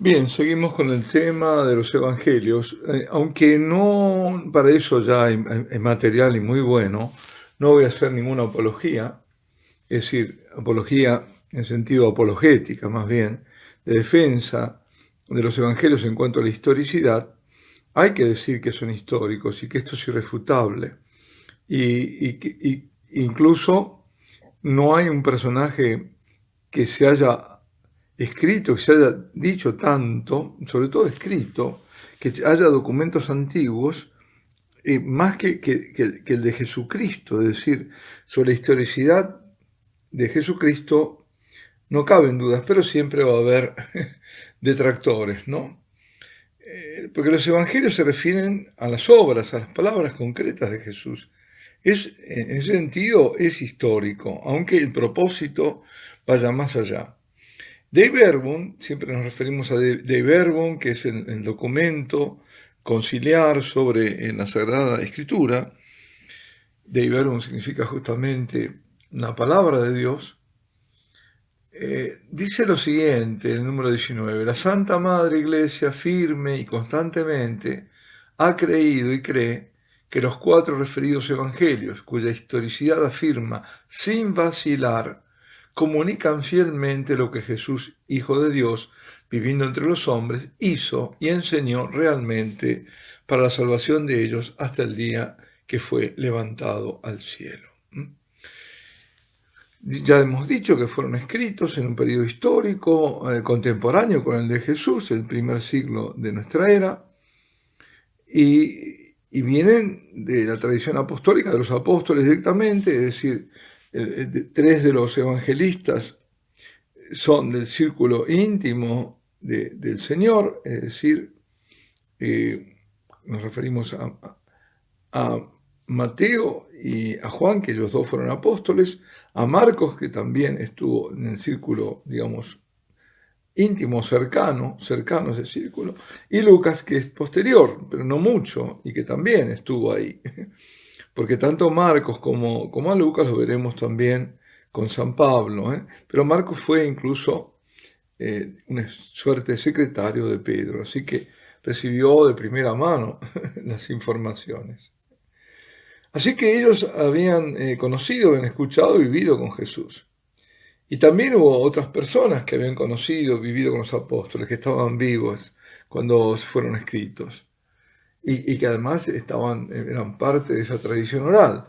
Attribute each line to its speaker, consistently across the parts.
Speaker 1: Bien, seguimos con el tema de los evangelios, aunque no, para eso ya hay material y muy bueno, no voy a hacer ninguna apología, es decir, apología en sentido apologética más bien, de defensa de los evangelios en cuanto a la historicidad. Hay que decir que son históricos y que esto es irrefutable. Y incluso no hay un personaje que se haya escrito, que se haya dicho tanto, sobre todo escrito, que haya documentos antiguos, más que el de Jesucristo. Es decir, sobre la historicidad de Jesucristo no caben dudas, pero siempre va a haber detractores, ¿no? Porque los evangelios se refieren a las obras, a las palabras concretas de Jesús. En ese sentido es histórico, aunque el propósito vaya más allá. Dei Verbum, siempre nos referimos a Dei Verbum, que es el documento conciliar sobre en la Sagrada Escritura. Dei Verbum significa justamente la palabra de Dios. Dice lo siguiente, el número 19: la Santa Madre Iglesia firme y constantemente ha creído y cree que los 4 referidos evangelios, cuya historicidad afirma sin vacilar, comunican fielmente lo que Jesús, Hijo de Dios, viviendo entre los hombres, hizo y enseñó realmente para la salvación de ellos hasta el día que fue levantado al cielo. Ya hemos dicho que fueron escritos en un periodo histórico contemporáneo con el de Jesús, el primer siglo de nuestra era, y vienen de la tradición apostólica de los apóstoles directamente, es decir, 3 de los evangelistas son del círculo íntimo del Señor, es decir, nos referimos a Mateo y a Juan, que ellos 2 fueron apóstoles, a Marcos, que también estuvo en el círculo, digamos, íntimo, cercano ese círculo, y Lucas, que es posterior, pero no mucho, y que también estuvo ahí. Porque tanto Marcos como a Lucas lo veremos también con San Pablo, pero Marcos fue incluso una suerte de secretario de Pedro, así que recibió de primera mano las informaciones. Así que ellos habían conocido, habían escuchado y vivido con Jesús. Y también hubo otras personas que habían conocido, vivido con los apóstoles, que estaban vivos cuando fueron escritos. Y que además eran parte de esa tradición oral.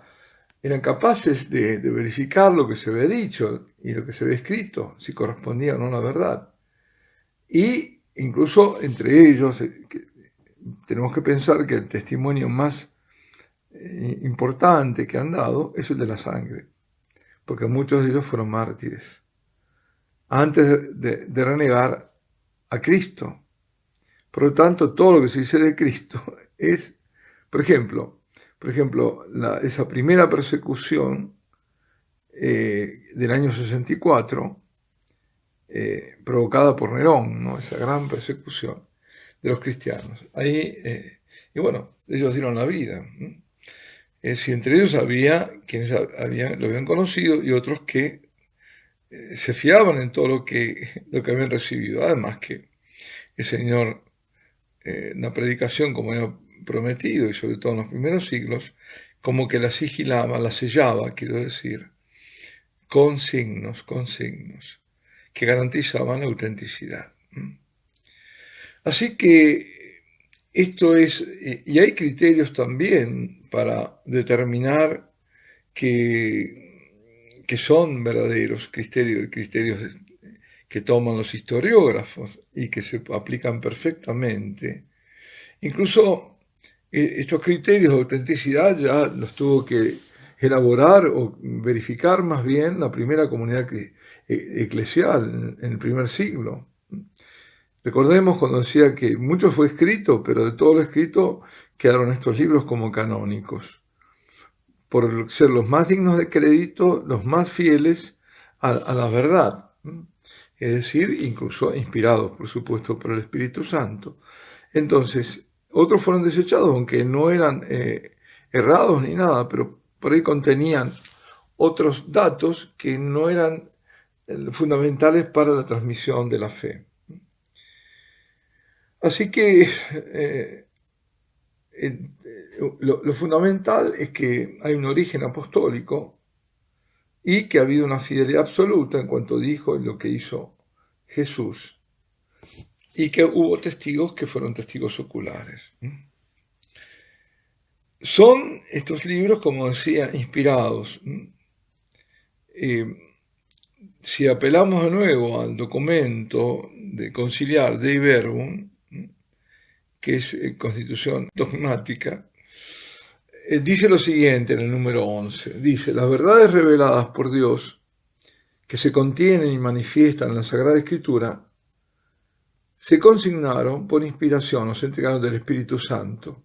Speaker 1: Eran capaces de verificar lo que se había dicho y lo que se había escrito, si correspondía o no a la verdad. Y incluso entre ellos, tenemos que pensar que el testimonio más importante que han dado es el de la sangre, porque muchos de ellos fueron mártires antes de renegar a Cristo. Por lo tanto, todo lo que se dice de Cristo es, por ejemplo, esa primera persecución del año 64, provocada por Nerón, ¿no? Esa gran persecución de los cristianos. Ahí, y bueno, ellos dieron la vida. Si entre ellos había quienes lo habían conocido y otros que se fiaban en todo lo que habían recibido. Además que el Señor, la predicación como había prometido, y sobre todo en los primeros siglos, como que la sigilaba, la sellaba, quiero decir, con signos que garantizaban la autenticidad. Así que esto es, y hay criterios también para determinar que son verdaderos criterios que toman los historiógrafos y que se aplican perfectamente. Incluso estos criterios de autenticidad ya los tuvo que elaborar o verificar más bien la primera comunidad eclesial en el primer siglo. Recordemos cuando decía que mucho fue escrito, pero de todo lo escrito quedaron estos libros como canónicos, por ser los más dignos de crédito, los más fieles a la verdad, es decir, incluso inspirados, por supuesto, por el Espíritu Santo. Entonces, otros fueron desechados, aunque no eran errados ni nada, pero por ahí contenían otros datos que no eran fundamentales para la transmisión de la fe. Así que lo fundamental es que hay un origen apostólico y que ha habido una fidelidad absoluta en cuanto dijo y lo que hizo Jesús, y que hubo testigos que fueron testigos oculares. Son estos libros, como decía, inspirados. Si apelamos de nuevo al documento de conciliar Dei Verbum, que es constitución dogmática, dice lo siguiente en el número 11. Dice: las verdades reveladas por Dios que se contienen y manifiestan en la Sagrada Escritura se consignaron por inspiración o se entregaron del Espíritu Santo.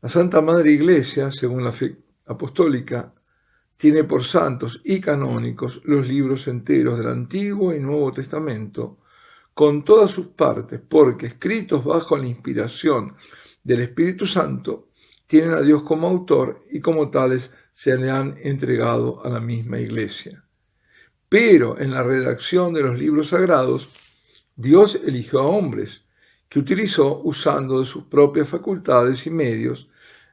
Speaker 1: La Santa Madre Iglesia, según la fe apostólica, tiene por santos y canónicos los libros enteros del Antiguo y Nuevo Testamento, con todas sus partes, porque escritos bajo la inspiración del Espíritu Santo, tienen a Dios como autor y como tales se le han entregado a la misma Iglesia. Pero en la redacción de los libros sagrados, Dios eligió a hombres que utilizó usando de sus propias facultades y medios,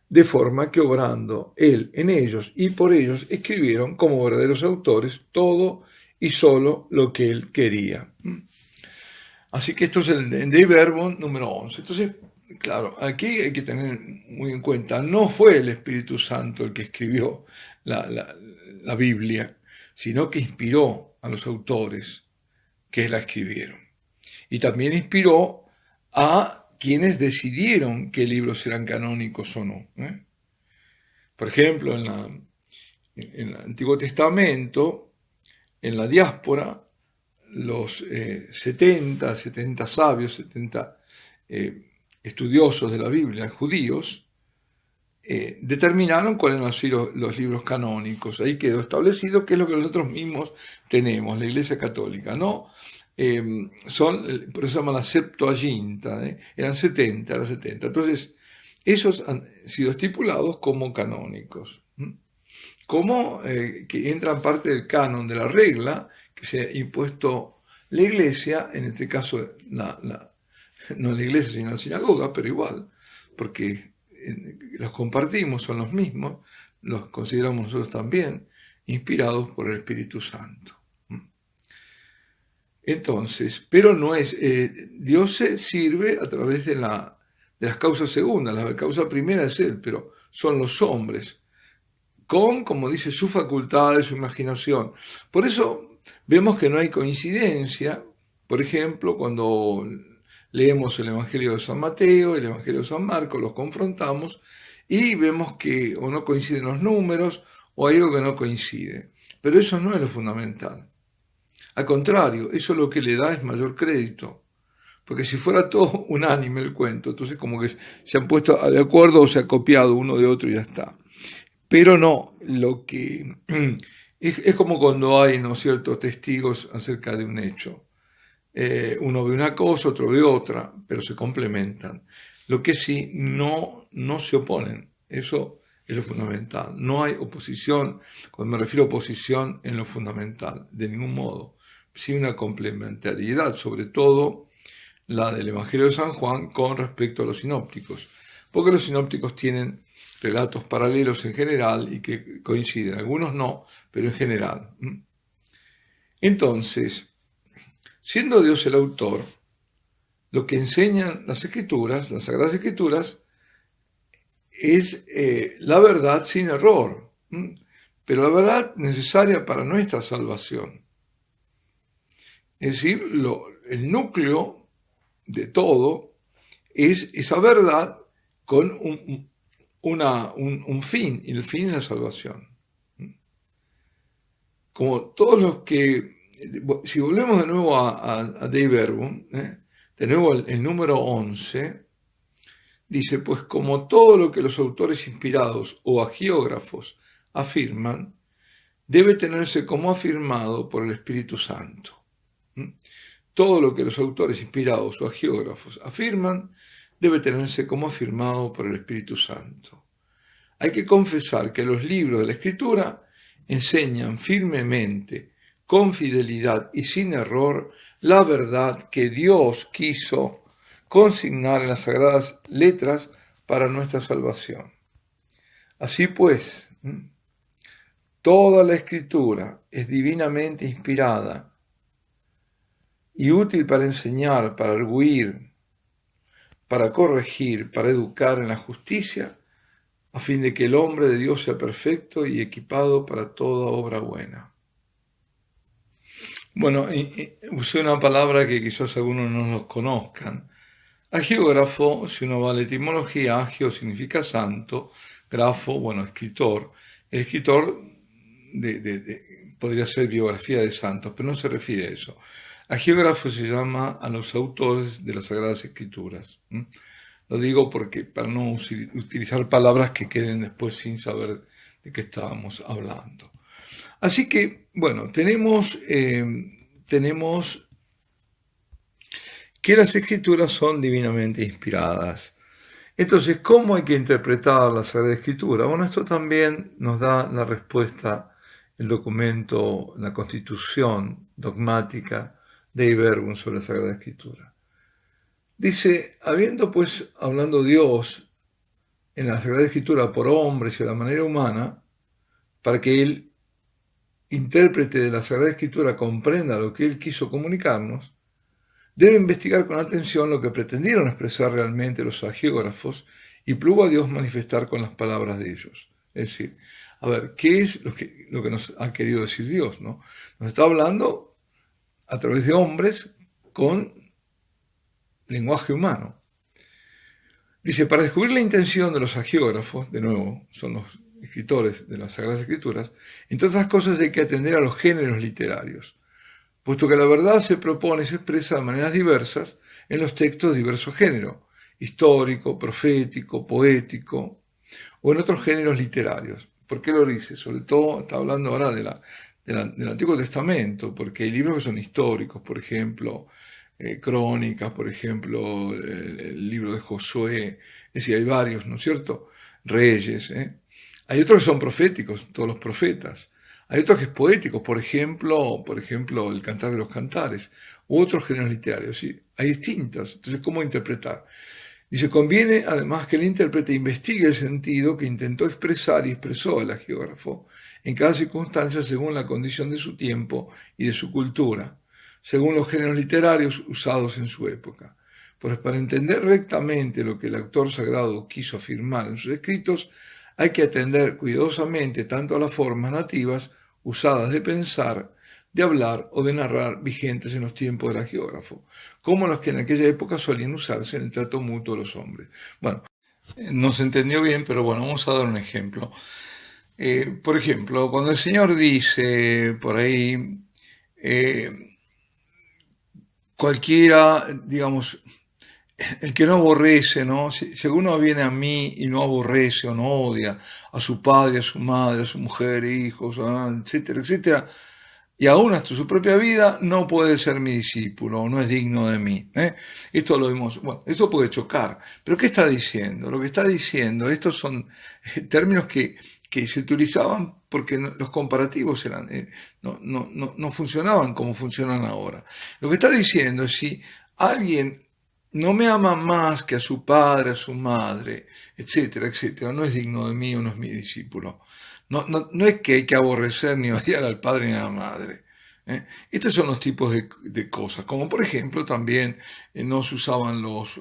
Speaker 1: de forma que obrando Él en ellos y por ellos escribieron como verdaderos autores todo y solo lo que Él quería. Así que esto es el Dei Verbum número 11. Entonces, claro, aquí hay que tener muy en cuenta, no fue el Espíritu Santo el que escribió la Biblia, sino que inspiró a los autores que la escribieron. Y también inspiró a quienes decidieron qué libros eran canónicos o no. Por ejemplo, en el Antiguo Testamento, en la diáspora, los 70 sabios, 70 estudiosos de la Biblia, judíos, determinaron cuáles eran los libros canónicos. Ahí quedó establecido qué es lo que nosotros mismos tenemos, la Iglesia Católica, ¿no? Por eso se llama la Septuaginta, eran 70. Entonces, esos han sido estipulados como canónicos, como que entran parte del canon de la regla que se ha impuesto la Iglesia, en este caso no la Iglesia sino la sinagoga, pero igual, porque los compartimos, son los mismos, los consideramos nosotros también, inspirados por el Espíritu Santo. Entonces, pero no es, Dios se sirve a través de las causas segundas, la causa primera es Él, pero son los hombres, con, como dice, su facultad, su imaginación. Por eso vemos que no hay coincidencia, por ejemplo, cuando leemos el Evangelio de San Mateo, el Evangelio de San Marcos, los confrontamos y vemos que o no coinciden los números o hay algo que no coincide. Pero eso no es lo fundamental. Al contrario, eso lo que le da es mayor crédito. Porque si fuera todo unánime el cuento, entonces como que se han puesto de acuerdo o se ha copiado uno de otro y ya está. Pero no, lo que es como cuando hay, ¿no es cierto?, testigos acerca de un hecho. Uno ve una cosa, otro ve otra, pero se complementan. Lo que sí, no se oponen. Eso es lo fundamental. No hay oposición, cuando me refiero a oposición en lo fundamental, de ningún modo. Sí una complementariedad, sobre todo la del Evangelio de San Juan con respecto a los sinópticos, porque los sinópticos tienen relatos paralelos en general y que coinciden, algunos no, pero en general. Entonces, siendo Dios el autor, lo que enseñan las Escrituras, las Sagradas Escrituras, es la verdad sin error, pero la verdad necesaria para nuestra salvación. Es decir, el núcleo de todo es esa verdad con un fin, y el fin es la salvación. Como todos los que, si volvemos de nuevo a Dei Verbum, de nuevo el número 11, dice, pues como todo lo que los autores inspirados o agiógrafos afirman, debe tenerse como afirmado por el Espíritu Santo. Todo lo que los autores inspirados o agiógrafos afirman debe tenerse como afirmado por el Espíritu Santo. Hay que confesar que los libros de la Escritura enseñan firmemente, con fidelidad y sin error, la verdad que Dios quiso consignar en las sagradas letras para nuestra salvación. Así pues, toda la Escritura es divinamente inspirada y útil para enseñar, para arguir, para corregir, para educar en la justicia, a fin de que el hombre de Dios sea perfecto y equipado para toda obra buena. Bueno, usé una palabra que quizás algunos no nos conozcan. Agiógrafo, si uno va a la etimología, agio significa santo, grafo, bueno, escritor. El escritor podría ser biografía de santos, pero no se refiere a eso. Agiógrafo se llama a los autores de las Sagradas Escrituras. Lo digo porque para no utilizar palabras que queden después sin saber de qué estábamos hablando. Así que, bueno, tenemos que las Escrituras son divinamente inspiradas. Entonces, ¿cómo hay que interpretar la Sagrada Escritura? Bueno, esto también nos da la respuesta el documento, la Constitución dogmática Dei Verbum sobre la Sagrada Escritura. Dice, habiendo pues hablando Dios en la Sagrada Escritura por hombres y de la manera humana, para que el intérprete de la Sagrada Escritura comprenda lo que él quiso comunicarnos, debe investigar con atención lo que pretendieron expresar realmente los agiógrafos y plugo a Dios manifestar con las palabras de ellos. Es decir, a ver, ¿qué es lo que nos ha querido decir Dios, ¿no? Nos está hablando a través de hombres con lenguaje humano. Dice, para descubrir la intención de los agiógrafos, de nuevo, son los escritores de las Sagradas Escrituras, entre otras cosas hay que atender a los géneros literarios, puesto que la verdad se propone y se expresa de maneras diversas en los textos de diverso género, histórico, profético, poético, o en otros géneros literarios. ¿Por qué lo dice? Sobre todo está hablando ahora del Antiguo Testamento, porque hay libros que son históricos, por ejemplo, Crónicas, por ejemplo, el libro de Josué, es decir, hay varios, ¿no es cierto? Reyes, Hay otros que son proféticos, todos los profetas. Hay otros que es poéticos, por ejemplo, el Cantar de los Cantares, u otros géneros literarios, ¿sí? Hay distintos. Entonces, ¿cómo interpretar? Dice, conviene además que el intérprete investigue el sentido que intentó expresar y expresó el agiógrafo en cada circunstancia según la condición de su tiempo y de su cultura, según los géneros literarios usados en su época. Pues para entender rectamente lo que el autor sagrado quiso afirmar en sus escritos, hay que atender cuidadosamente tanto a las formas nativas usadas de pensar, de hablar o de narrar vigentes en los tiempos del agiógrafo, como los que en aquella época solían usarse en el trato mutuo de los hombres. Bueno, no se entendió bien, pero bueno, vamos a dar un ejemplo. Por ejemplo, cuando el Señor dice por ahí, cualquiera, digamos, el que no aborrece, ¿no? Si alguno viene a mí y no aborrece o no odia a su padre, a su madre, a su mujer, hijos, etcétera, etcétera, y aún hasta su propia vida, no puede ser mi discípulo, no es digno de mí. Esto lo vimos, bueno, esto puede chocar, pero ¿qué está diciendo? Lo que está diciendo, estos son términos que se utilizaban porque los comparativos eran, no funcionaban como funcionan ahora. Lo que está diciendo es si alguien no me ama más que a su padre, a su madre, etcétera, etcétera, no es digno de mí o no es mi discípulo. No es que hay que aborrecer ni odiar al padre ni a la madre. Estos son los tipos de cosas, como por ejemplo también no se usaban los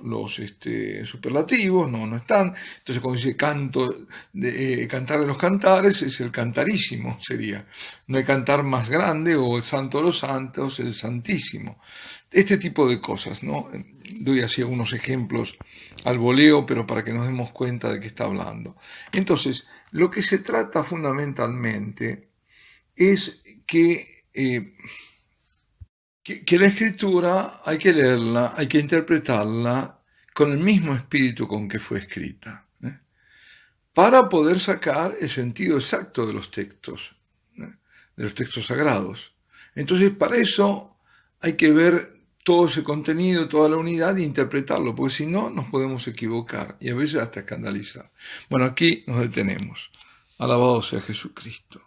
Speaker 1: superlativos, no están. Entonces cuando dice cantar de los cantares, es el cantarísimo, sería. No hay cantar más grande, o el santo de los santos, el santísimo. Este tipo de cosas, ¿no? Doy así algunos ejemplos al voleo, pero para que nos demos cuenta de qué está hablando. Entonces, lo que se trata fundamentalmente es que la escritura hay que leerla, hay que interpretarla con el mismo espíritu con que fue escrita, para poder sacar el sentido exacto de los textos sagrados. Entonces, para eso hay que ver todo ese contenido, toda la unidad e interpretarlo, porque si no nos podemos equivocar y a veces hasta escandalizar. Bueno, aquí nos detenemos. Alabado sea Jesucristo.